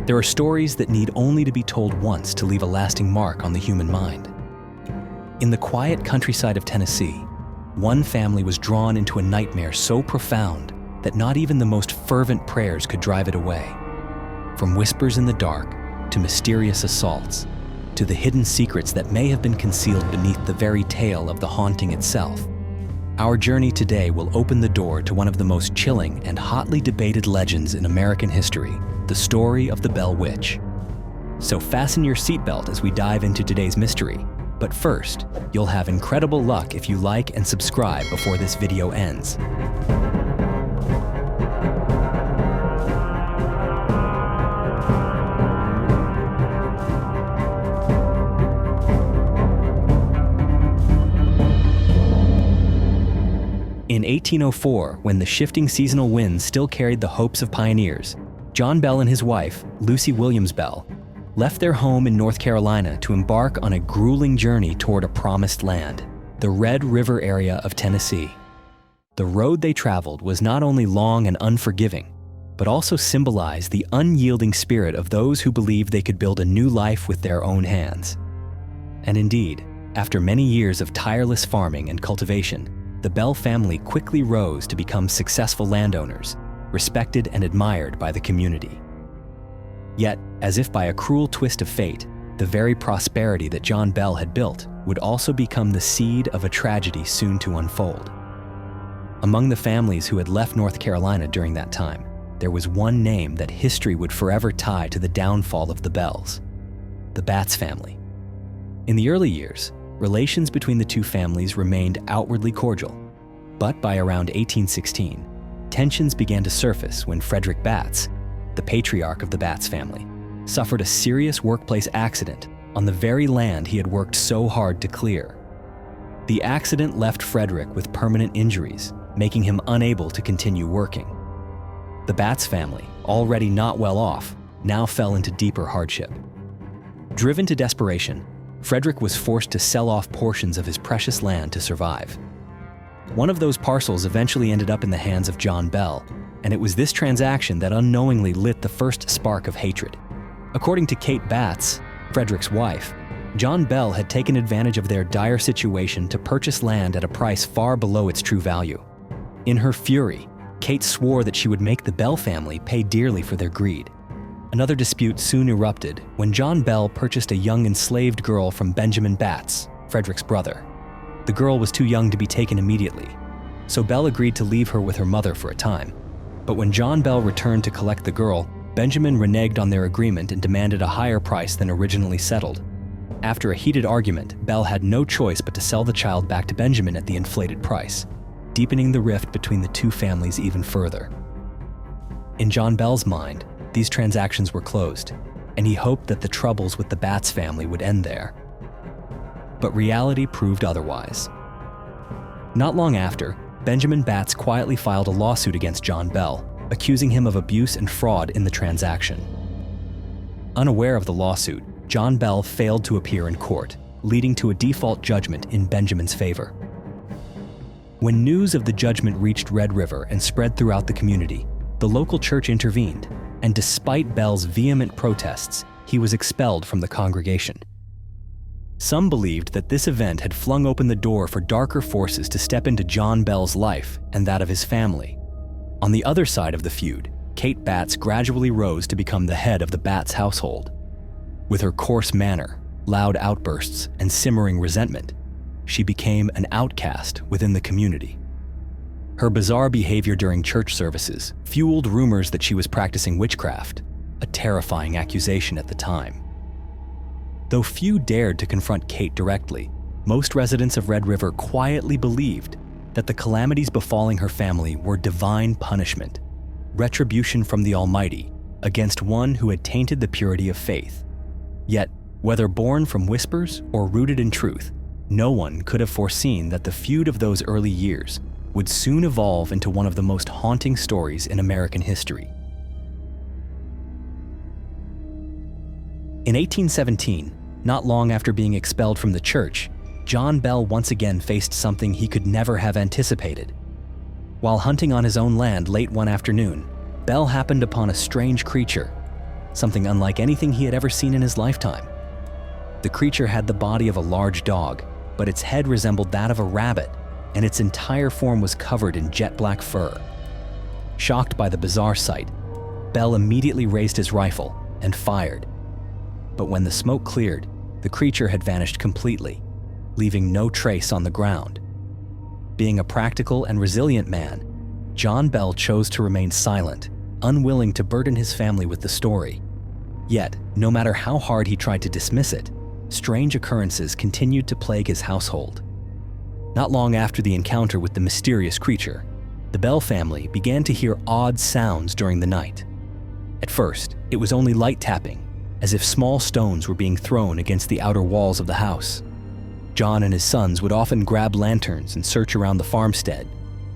There are stories that need only to be told once to leave a lasting mark on the human mind. In the quiet countryside of Tennessee, one family was drawn into a nightmare so profound that not even the most fervent prayers could drive it away. From whispers in the dark, to mysterious assaults, to the hidden secrets that may have been concealed beneath the very tale of the haunting itself, our journey today will open the door to one of the most chilling and hotly debated legends in American history, the story of the Bell Witch. So fasten your seatbelt as we dive into today's mystery. But first, you'll have incredible luck if you like and subscribe before this video ends. In 1804, when the shifting seasonal winds still carried the hopes of pioneers, John Bell and his wife, Lucy Williams Bell, left their home in North Carolina to embark on a grueling journey toward a promised land, the Red River area of Tennessee. The road they traveled was not only long and unforgiving, but also symbolized the unyielding spirit of those who believed they could build a new life with their own hands. And indeed, after many years of tireless farming and cultivation, the Bell family quickly rose to become successful landowners, respected and admired by the community. Yet, as if by a cruel twist of fate, the very prosperity that John Bell had built would also become the seed of a tragedy soon to unfold. Among the families who had left North Carolina during that time, there was one name that history would forever tie to the downfall of the Bells: the Batts family. In the early years, relations between the two families remained outwardly cordial, but by around 1816, tensions began to surface when Frederick Batts, the patriarch of the Batts family, suffered a serious workplace accident on the very land he had worked so hard to clear. The accident left Frederick with permanent injuries, making him unable to continue working. The Batts family, already not well off, now fell into deeper hardship. Driven to desperation, Frederick was forced to sell off portions of his precious land to survive. One of those parcels eventually ended up in the hands of John Bell, and it was this transaction that unknowingly lit the first spark of hatred. According to Kate Batts, Frederick's wife, John Bell had taken advantage of their dire situation to purchase land at a price far below its true value. In her fury, Kate swore that she would make the Bell family pay dearly for their greed. Another dispute soon erupted when John Bell purchased a young enslaved girl from Benjamin Batts, Frederick's brother. The girl was too young to be taken immediately, so Bell agreed to leave her with her mother for a time. But when John Bell returned to collect the girl, Benjamin reneged on their agreement and demanded a higher price than originally settled. After a heated argument, Bell had no choice but to sell the child back to Benjamin at the inflated price, deepening the rift between the two families even further. In John Bell's mind, these transactions were closed, and he hoped that the troubles with the Batts family would end there. But reality proved otherwise. Not long after, Benjamin Batts quietly filed a lawsuit against John Bell, accusing him of abuse and fraud in the transaction. Unaware of the lawsuit, John Bell failed to appear in court, leading to a default judgment in Benjamin's favor. When news of the judgment reached Red River and spread throughout the community, the local church intervened, and despite Bell's vehement protests, he was expelled from the congregation. Some believed that this event had flung open the door for darker forces to step into John Bell's life and that of his family. On the other side of the feud, Kate Batts gradually rose to become the head of the Batts household. With her coarse manner, loud outbursts, and simmering resentment, she became an outcast within the community. Her bizarre behavior during church services fueled rumors that she was practicing witchcraft, a terrifying accusation at the time. Though few dared to confront Kate directly, most residents of Red River quietly believed that the calamities befalling her family were divine punishment, retribution from the Almighty against one who had tainted the purity of faith. Yet, whether born from whispers or rooted in truth, no one could have foreseen that the feud of those early years would soon evolve into one of the most haunting stories in American history. In 1817, not long after being expelled from the church, John Bell once again faced something he could never have anticipated. While hunting on his own land late one afternoon, Bell happened upon a strange creature. something unlike anything he had ever seen in his lifetime. The creature had the body of a large dog, but its head resembled that of a rabbit, and its entire form was covered in jet black fur. Shocked by the bizarre sight, Bell immediately raised his rifle and fired. But when the smoke cleared, the creature had vanished completely, leaving no trace on the ground. Being a practical and resilient man, John Bell chose to remain silent, unwilling to burden his family with the story. Yet, no matter how hard he tried to dismiss it, strange occurrences continued to plague his household. Not long after the encounter with the mysterious creature, the Bell family began to hear odd sounds during the night. At first, it was only light tapping, as if small stones were being thrown against the outer walls of the house. John and his sons would often grab lanterns and search around the farmstead,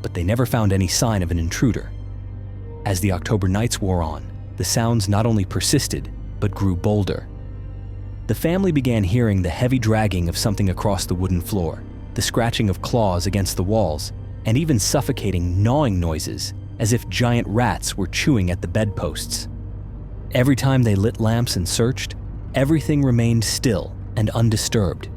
but they never found any sign of an intruder. As the October nights wore on, the sounds not only persisted, but grew bolder. The family began hearing the heavy dragging of something across the wooden floor, the scratching of claws against the walls, and even suffocating gnawing noises, as if giant rats were chewing at the bedposts. Every time they lit lamps and searched, everything remained still and undisturbed.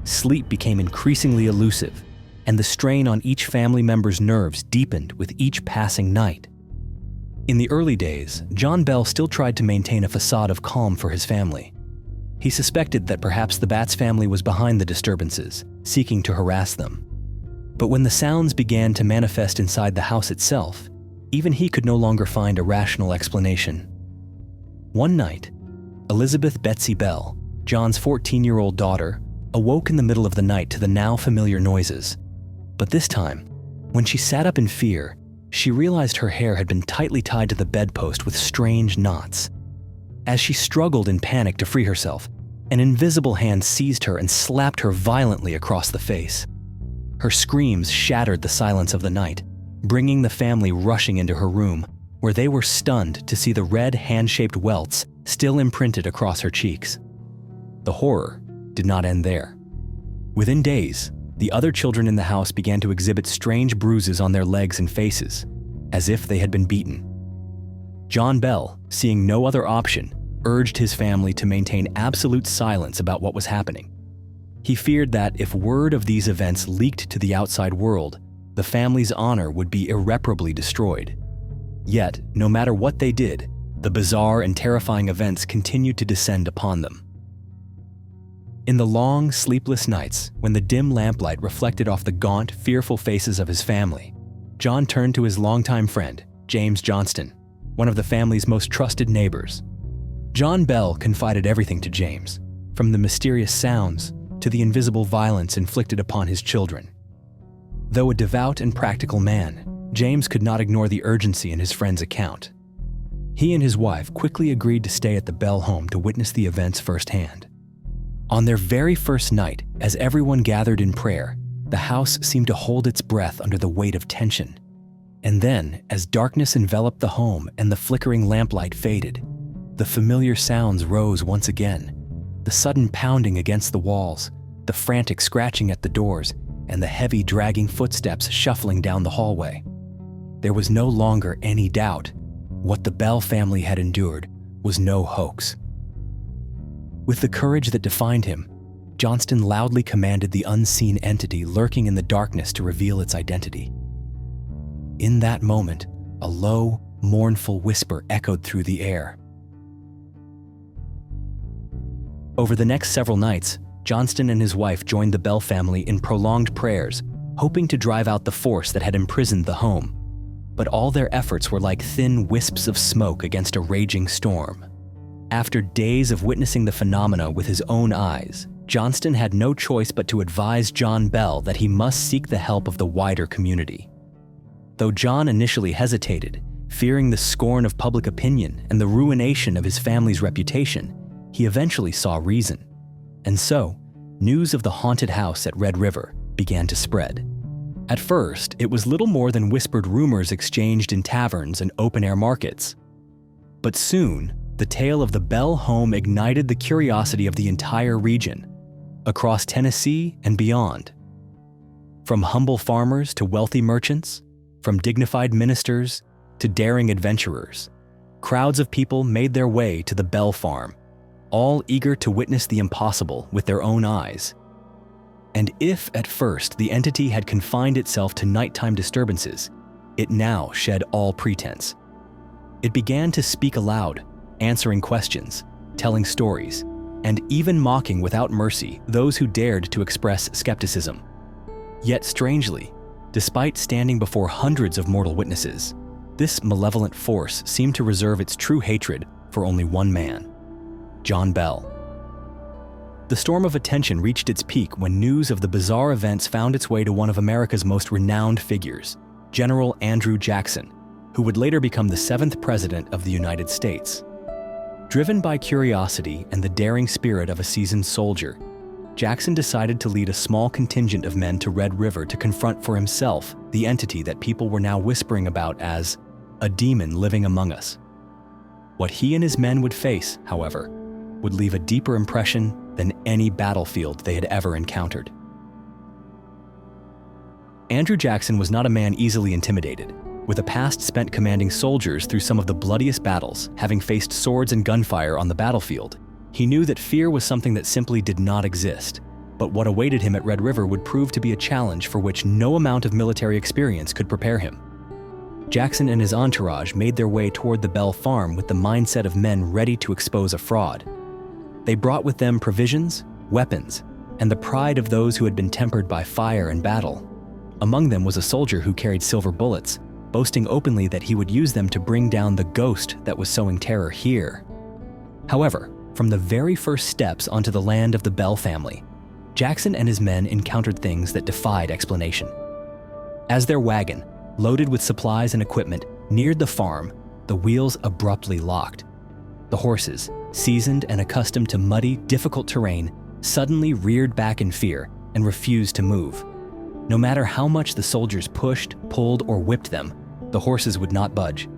Sleep became increasingly elusive, and the strain on each family member's nerves deepened with each passing night. In the early days, John Bell still tried to maintain a facade of calm for his family. He suspected that perhaps the Batts family was behind the disturbances, seeking to harass them. But when the sounds began to manifest inside the house itself, even he could no longer find a rational explanation. One night, Elizabeth Betsy Bell, John's 14-year-old daughter, awoke in the middle of the night to the now familiar noises. But this time, when she sat up in fear, she realized her hair had been tightly tied to the bedpost with strange knots. As she struggled in panic to free herself, an invisible hand seized her and slapped her violently across the face. Her screams shattered the silence of the night, bringing the family rushing into her room, where they were stunned to see the red hand-shaped welts still imprinted across her cheeks. The horror did not end there. Within days, the other children in the house began to exhibit strange bruises on their legs and faces, as if they had been beaten. John Bell, seeing no other option, urged his family to maintain absolute silence about what was happening. He feared that if word of these events leaked to the outside world, the family's honor would be irreparably destroyed. Yet, no matter what they did, the bizarre and terrifying events continued to descend upon them. In the long, sleepless nights, when the dim lamplight reflected off the gaunt, fearful faces of his family, John turned to his longtime friend, James Johnston, one of the family's most trusted neighbors. John Bell confided everything to James, from the mysterious sounds to the invisible violence inflicted upon his children. Though a devout and practical man, James could not ignore the urgency in his friend's account. He and his wife quickly agreed to stay at the Bell home to witness the events firsthand. On their very first night, as everyone gathered in prayer, the house seemed to hold its breath under the weight of tension. And then, as darkness enveloped the home and the flickering lamplight faded, the familiar sounds rose once again. The sudden pounding against the walls, the frantic scratching at the doors, and the heavy dragging footsteps shuffling down the hallway. There was no longer any doubt. What the Bell family had endured was no hoax. With the courage that defined him, Johnston loudly commanded the unseen entity lurking in the darkness to reveal its identity. In that moment, a low, mournful whisper echoed through the air. Over the next several nights, Johnston and his wife joined the Bell family in prolonged prayers, hoping to drive out the force that had imprisoned the home. But all their efforts were like thin wisps of smoke against a raging storm. After days of witnessing the phenomena with his own eyes, Johnston had no choice but to advise John Bell that he must seek the help of the wider community. Though John initially hesitated, fearing the scorn of public opinion and the ruination of his family's reputation, he eventually saw reason. And so, news of the haunted house at Red River began to spread. At first, it was little more than whispered rumors exchanged in taverns and open-air markets. But soon, the tale of the Bell home ignited the curiosity of the entire region, across Tennessee and beyond. From humble farmers to wealthy merchants, from dignified ministers to daring adventurers, crowds of people made their way to the Bell farm, all eager to witness the impossible with their own eyes. And if at first the entity had confined itself to nighttime disturbances, it now shed all pretense. It began to speak aloud, answering questions, telling stories, and even mocking without mercy those who dared to express skepticism. Yet strangely, despite standing before hundreds of mortal witnesses, this malevolent force seemed to reserve its true hatred for only one man, John Bell. The storm of attention reached its peak when news of the bizarre events found its way to one of America's most renowned figures, General Andrew Jackson, who would later become the 7th President of the United States. Driven by curiosity and the daring spirit of a seasoned soldier, Jackson decided to lead a small contingent of men to Red River to confront for himself the entity that people were now whispering about as a demon living among us. What he and his men would face, however, would leave a deeper impression than any battlefield they had ever encountered. Andrew Jackson was not a man easily intimidated. With a past spent commanding soldiers through some of the bloodiest battles, having faced swords and gunfire on the battlefield, he knew that fear was something that simply did not exist. But what awaited him at Red River would prove to be a challenge for which no amount of military experience could prepare him. Jackson and his entourage made their way toward the Bell farm with the mindset of men ready to expose a fraud. They brought with them provisions, weapons, and the pride of those who had been tempered by fire and battle. Among them was a soldier who carried silver bullets, boasting openly that he would use them to bring down the ghost that was sowing terror here. However, from the very first steps onto the land of the Bell family, Jackson and his men encountered things that defied explanation. As their wagon, loaded with supplies and equipment, neared the farm, the wheels abruptly locked. The horses, seasoned and accustomed to muddy, difficult terrain, suddenly reared back in fear and refused to move. No matter how much the soldiers pushed, pulled, or whipped them, the horses would not budge.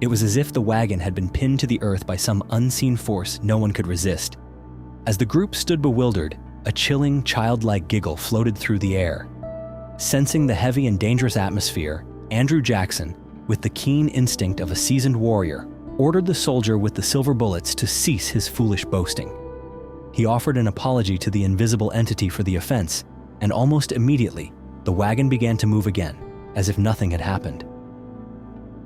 It was as if the wagon had been pinned to the earth by some unseen force no one could resist. As the group stood bewildered, a chilling, childlike giggle floated through the air. Sensing the heavy and dangerous atmosphere, Andrew Jackson, with the keen instinct of a seasoned warrior, ordered the soldier with the silver bullets to cease his foolish boasting. He offered an apology to the invisible entity for the offense, and almost immediately, the wagon began to move again, as if nothing had happened.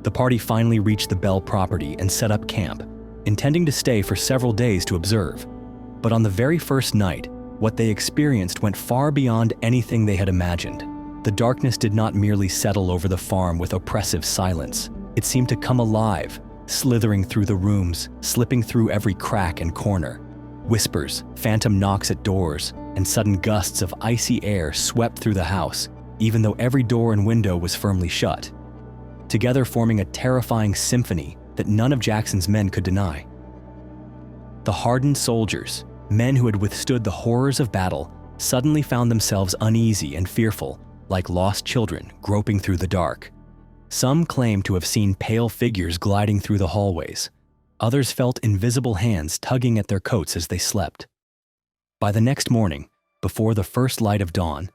The party finally reached the Bell property and set up camp, intending to stay for several days to observe. But on the very first night, what they experienced went far beyond anything they had imagined. The darkness did not merely settle over the farm with oppressive silence. It seemed to come alive, slithering through the rooms, slipping through every crack and corner. Whispers, phantom knocks at doors, and sudden gusts of icy air swept through the house, even though every door and window was firmly shut, together forming a terrifying symphony that none of Jackson's men could deny. The hardened soldiers, men who had withstood the horrors of battle, suddenly found themselves uneasy and fearful, like lost children groping through the dark. Some claimed to have seen pale figures gliding through the hallways. Others felt invisible hands tugging at their coats as they slept. By the next morning, before the first light of dawn,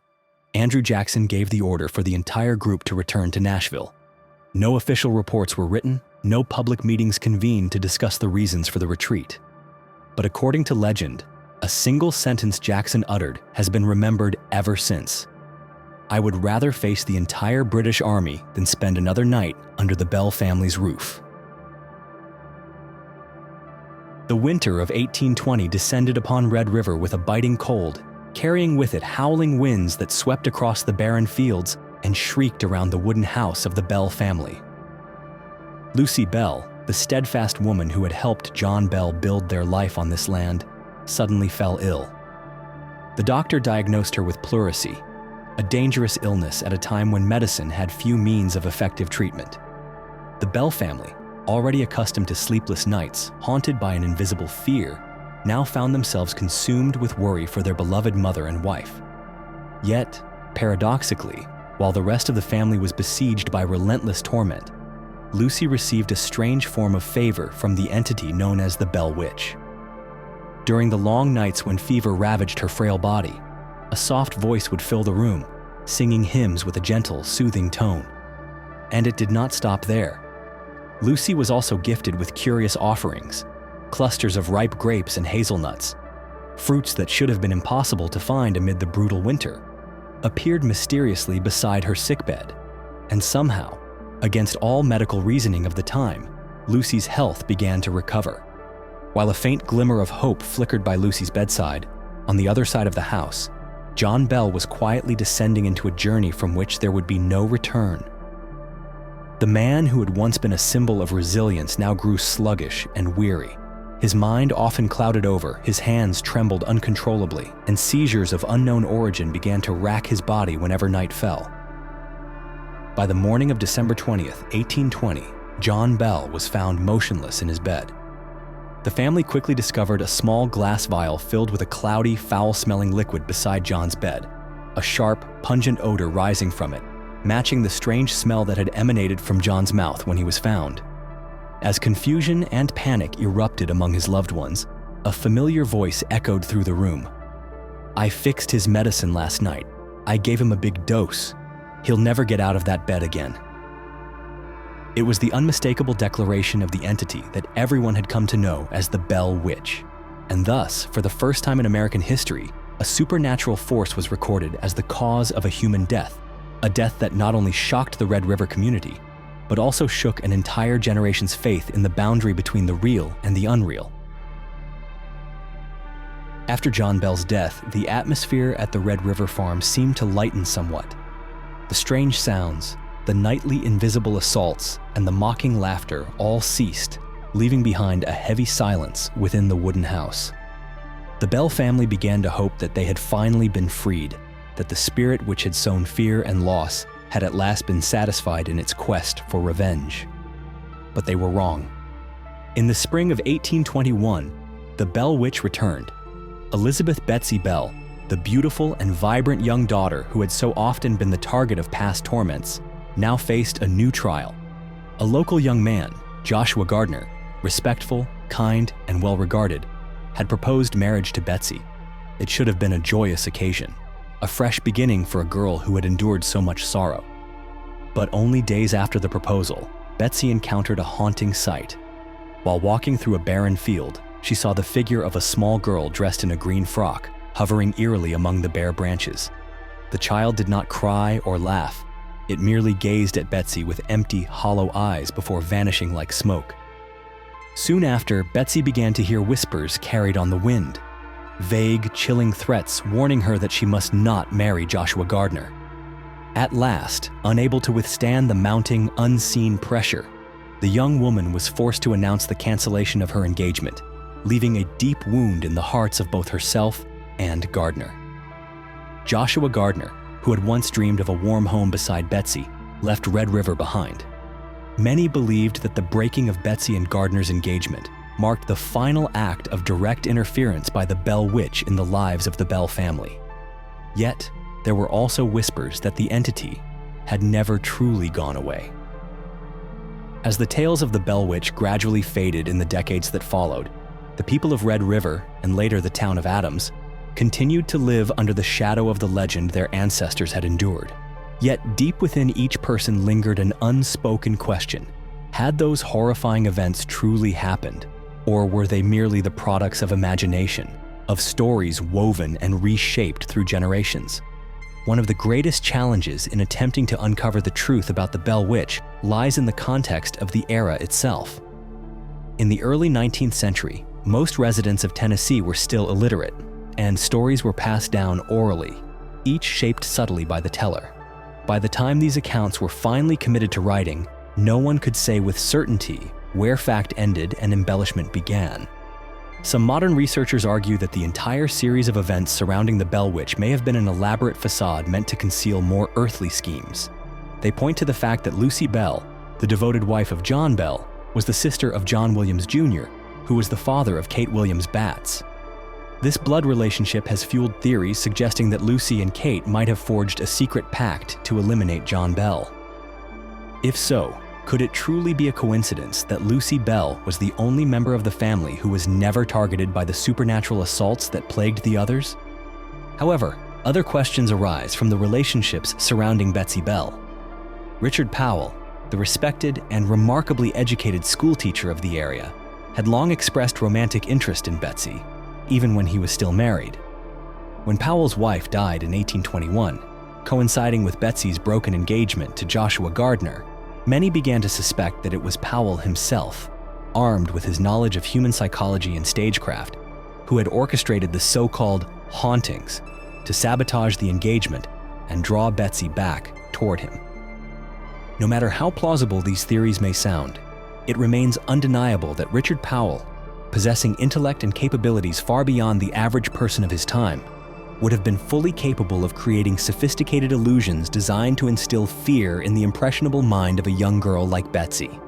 Andrew Jackson gave the order for the entire group to return to Nashville. No official reports were written, no public meetings convened to discuss the reasons for the retreat. But according to legend, a single sentence Jackson uttered has been remembered ever since. "I would rather face the entire British Army than spend another night under the Bell family's roof." The winter of 1820 descended upon Red River with a biting cold, carrying with it howling winds that swept across the barren fields and shrieked around the wooden house of the Bell family. Lucy Bell, the steadfast woman who had helped John Bell build their life on this land, suddenly fell ill. The doctor diagnosed her with pleurisy, a dangerous illness at a time when medicine had few means of effective treatment. The Bell family, already accustomed to sleepless nights, haunted by an invisible fear, now found themselves consumed with worry for their beloved mother and wife. Yet, paradoxically, while the rest of the family was besieged by relentless torment, Lucy received a strange form of favor from the entity known as the Bell Witch. During the long nights when fever ravaged her frail body, a soft voice would fill the room, singing hymns with a gentle, soothing tone. And it did not stop there. Lucy was also gifted with curious offerings, clusters of ripe grapes and hazelnuts. Fruits that should have been impossible to find amid the brutal winter appeared mysteriously beside her sickbed, and somehow, against all medical reasoning of the time, Lucy's health began to recover. While a faint glimmer of hope flickered by Lucy's bedside, on the other side of the house, John Bell was quietly descending into a journey from which there would be no return. The man who had once been a symbol of resilience now grew sluggish and weary. His mind often clouded over, his hands trembled uncontrollably, and seizures of unknown origin began to rack his body whenever night fell. By the morning of December 20th, 1820, John Bell was found motionless in his bed. The family quickly discovered a small glass vial filled with a cloudy, foul-smelling liquid beside John's bed, a sharp, pungent odor rising from it, matching the strange smell that had emanated from John's mouth when he was found. As confusion and panic erupted among his loved ones, a familiar voice echoed through the room. "I fixed his medicine last night. I gave him a big dose. He'll never get out of that bed again." It was the unmistakable declaration of the entity that everyone had come to know as the Bell Witch. And thus, for the first time in American history, a supernatural force was recorded as the cause of a human death, a death that not only shocked the Red River community, but also shook an entire generation's faith in the boundary between the real and the unreal. After John Bell's death, the atmosphere at the Red River farm seemed to lighten somewhat. The strange sounds, the nightly invisible assaults, and the mocking laughter all ceased, leaving behind a heavy silence within the wooden house. The Bell family began to hope that they had finally been freed, that the spirit which had sown fear and loss had at last been satisfied in its quest for revenge. But they were wrong. In the spring of 1821, the Bell Witch returned. Elizabeth Betsy Bell, the beautiful and vibrant young daughter who had so often been the target of past torments, now faced a new trial. A local young man, Joshua Gardner, respectful, kind, and well-regarded, had proposed marriage to Betsy. It should have been a joyous occasion, a fresh beginning for a girl who had endured so much sorrow. But only days after the proposal, Betsy encountered a haunting sight. While walking through a barren field, she saw the figure of a small girl dressed in a green frock, hovering eerily among the bare branches. The child did not cry or laugh. It merely gazed at Betsy with empty, hollow eyes before vanishing like smoke. Soon after, Betsy began to hear whispers carried on the wind. Vague, chilling threats warning her that she must not marry Joshua Gardner. At last, unable to withstand the mounting, unseen pressure, the young woman was forced to announce the cancellation of her engagement, leaving a deep wound in the hearts of both herself and Gardner. Joshua Gardner, who had once dreamed of a warm home beside Betsy, left Red River behind. Many believed that the breaking of Betsy and Gardner's engagement marked the final act of direct interference by the Bell Witch in the lives of the Bell family. Yet, there were also whispers that the entity had never truly gone away. As the tales of the Bell Witch gradually faded in the decades that followed, the people of Red River, and later the town of Adams, continued to live under the shadow of the legend their ancestors had endured. Yet deep within each person lingered an unspoken question. Had those horrifying events truly happened? Or were they merely the products of imagination, of stories woven and reshaped through generations? One of the greatest challenges in attempting to uncover the truth about the Bell Witch lies in the context of the era itself. In the early 19th century, most residents of Tennessee were still illiterate, and stories were passed down orally, each shaped subtly by the teller. By the time these accounts were finally committed to writing, no one could say with certainty where fact ended and embellishment began. Some modern researchers argue that the entire series of events surrounding the Bell Witch may have been an elaborate facade meant to conceal more earthly schemes. They point to the fact that Lucy Bell, the devoted wife of John Bell, was the sister of John Williams Jr., who was the father of Kate Williams Batts. This blood relationship has fueled theories suggesting that Lucy and Kate might have forged a secret pact to eliminate John Bell. If so, could it truly be a coincidence that Lucy Bell was the only member of the family who was never targeted by the supernatural assaults that plagued the others? However, other questions arise from the relationships surrounding Betsy Bell. Richard Powell, the respected and remarkably educated schoolteacher of the area, had long expressed romantic interest in Betsy, even when he was still married. When Powell's wife died in 1821, coinciding with Betsy's broken engagement to Joshua Gardner, many began to suspect that it was Powell himself, armed with his knowledge of human psychology and stagecraft, who had orchestrated the so-called hauntings to sabotage the engagement and draw Betsy back toward him. No matter how plausible these theories may sound, it remains undeniable that Richard Powell, possessing intellect and capabilities far beyond the average person of his time, would have been fully capable of creating sophisticated illusions designed to instill fear in the impressionable mind of a young girl like Betsy.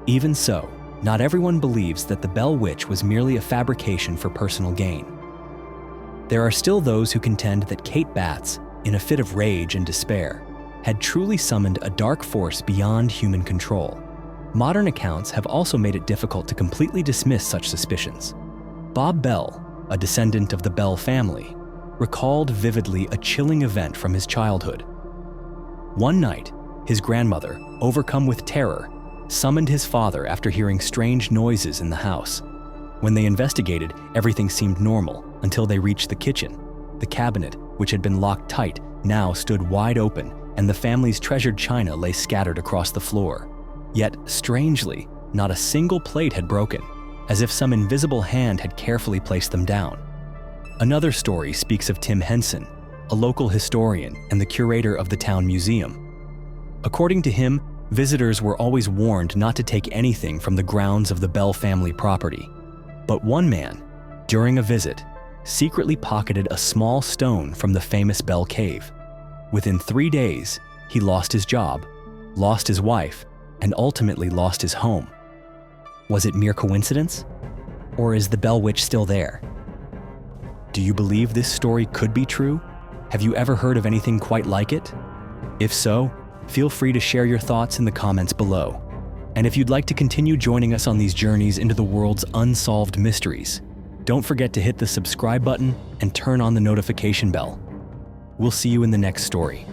Even so, not everyone believes that the Bell Witch was merely a fabrication for personal gain. There are still those who contend that Kate Batts, in a fit of rage and despair, had truly summoned a dark force beyond human control. Modern accounts have also made it difficult to completely dismiss such suspicions. Bob Bell, a descendant of the Bell family, recalled vividly a chilling event from his childhood. One night, his grandmother, overcome with terror, summoned his father after hearing strange noises in the house. When they investigated, everything seemed normal until they reached the kitchen. The cabinet, which had been locked tight, now stood wide open, and the family's treasured china lay scattered across the floor. Yet, strangely, not a single plate had broken, as if some invisible hand had carefully placed them down. Another story speaks of Tim Henson, a local historian and the curator of the town museum. According to him, visitors were always warned not to take anything from the grounds of the Bell family property. But one man, during a visit, secretly pocketed a small stone from the famous Bell Cave. Within 3 days, he lost his job, lost his wife, and ultimately lost his home. Was it mere coincidence? Or is the Bell Witch still there? Do you believe this story could be true? Have you ever heard of anything quite like it? If so, feel free to share your thoughts in the comments below. And if you'd like to continue joining us on these journeys into the world's unsolved mysteries, don't forget to hit the subscribe button and turn on the notification bell. We'll see you in the next story.